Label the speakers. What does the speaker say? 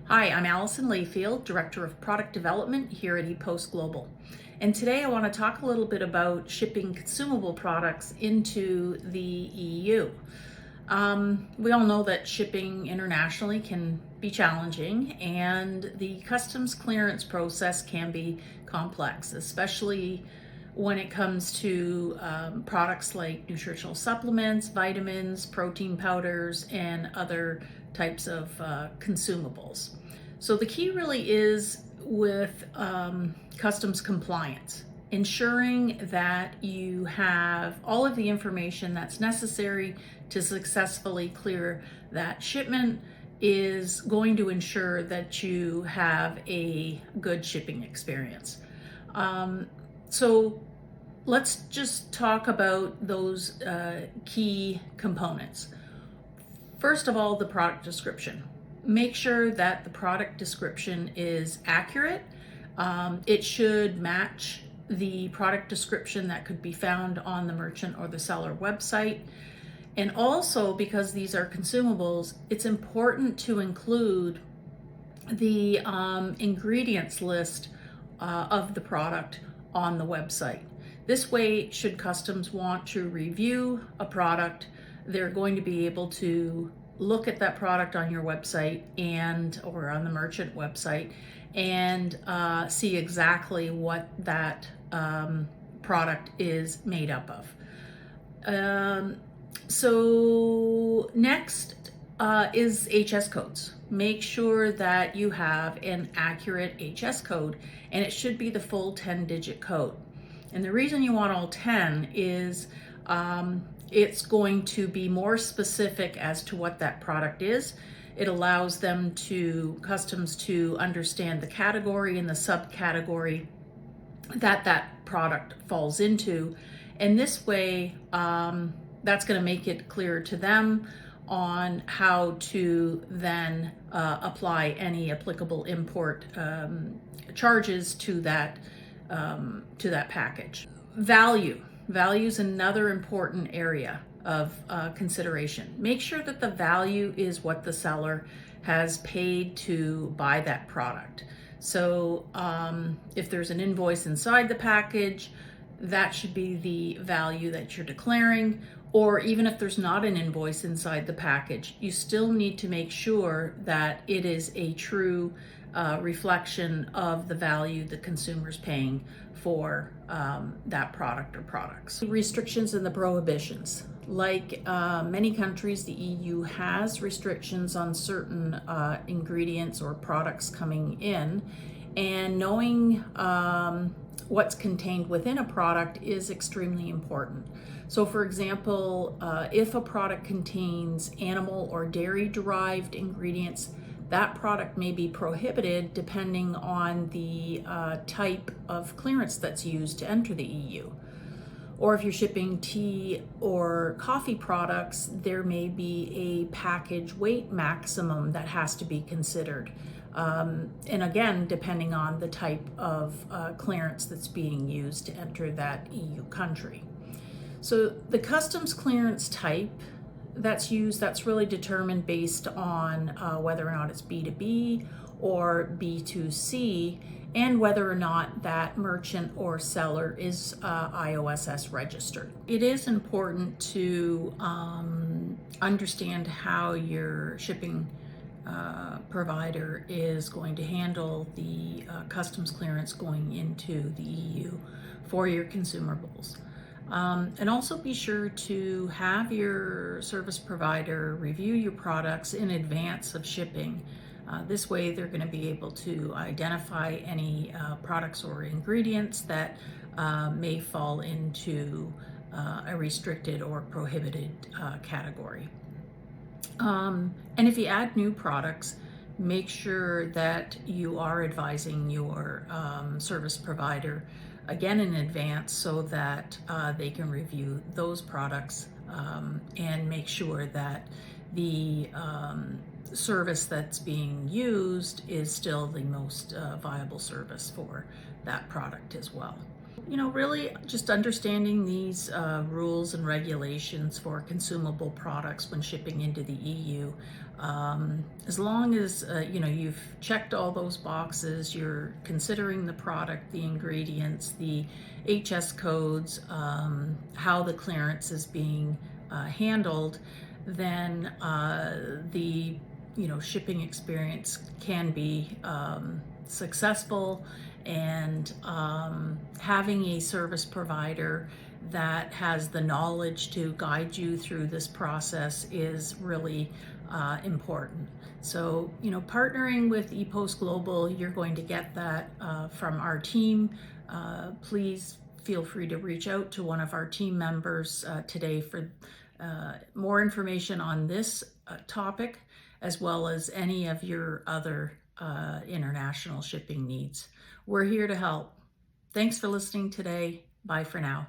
Speaker 1: Hi, I'm Alison Layfield, Director of Product Development here at ePost Global. And today I want to talk a little bit about shipping consumable products into the EU. We all know that shipping internationally can be challenging, and the customs clearance process can be complex, especially when it comes to products like nutritional supplements, vitamins, protein powders, and other types of consumables. So the key really is with customs compliance, ensuring that you have all of the information that's necessary to successfully clear that shipment is going to ensure that you have a good shipping experience. So let's just talk about those key components. First of all, the product description. Make sure that the product description is accurate. It should match the product description that could be found on the merchant or the seller website. And also, because these are consumables, it's important to include the ingredients list of the product on the website. This way, should customs want to review a product, they're going to be able to look at that product on your website or on the merchant website and see exactly what that product is made up of. So next is HS codes. Make sure that you have an accurate HS code, and it should be the full 10-digit code. And the reason you want all 10 is it's going to be more specific as to what that product is. It allows customs to understand the category and the subcategory that product falls into. And this way, that's going to make it clear to them on how to then apply any applicable import charges to that package. Value is another important area of consideration. Make sure that the value is what the seller has paid to buy that product. So if there's an invoice inside the package, that should be the value that you're declaring. Or even if there's not an invoice inside the package, you still need to make sure that it is a true reflection of the value the consumer's paying for that product or products. Restrictions and the prohibitions. Like many countries, the EU has restrictions on certain ingredients or products coming in, and knowing what's contained within a product is extremely important. So for example, if a product contains animal or dairy derived ingredients, that product may be prohibited depending on the type of clearance that's used to enter the EU. Or if you're shipping tea or coffee products, there may be a package weight maximum that has to be considered. And again, depending on the type of clearance that's being used to enter that EU country. So the customs clearance type that's used, that's really determined based on whether or not it's B2B or B2C, and whether or not that merchant or seller is IOSS registered. It is important to understand how your shipping provider is going to handle the customs clearance going into the EU for your consumables. And also be sure to have your service provider review your products in advance of shipping. This way they're going to be able to identify any products or ingredients that may fall into a restricted or prohibited category. And if you add new products, make sure that you are advising your service provider again in advance so that they can review those products and make sure that the service that's being used is still the most viable service for that product as well. Really just understanding these rules and regulations for consumable products when shipping into the EU. As long as you've checked all those boxes, you're considering the product, the ingredients, the HS codes, how the clearance is being handled, then the shipping experience can be successful, and having a service provider that has the knowledge to guide you through this process is really important. So, partnering with ePost Global, you're going to get that from our team. Please feel free to reach out to one of our team members today for more information on this topic, as well as any of your other international shipping needs. We're here to help. Thanks for listening today. Bye for now.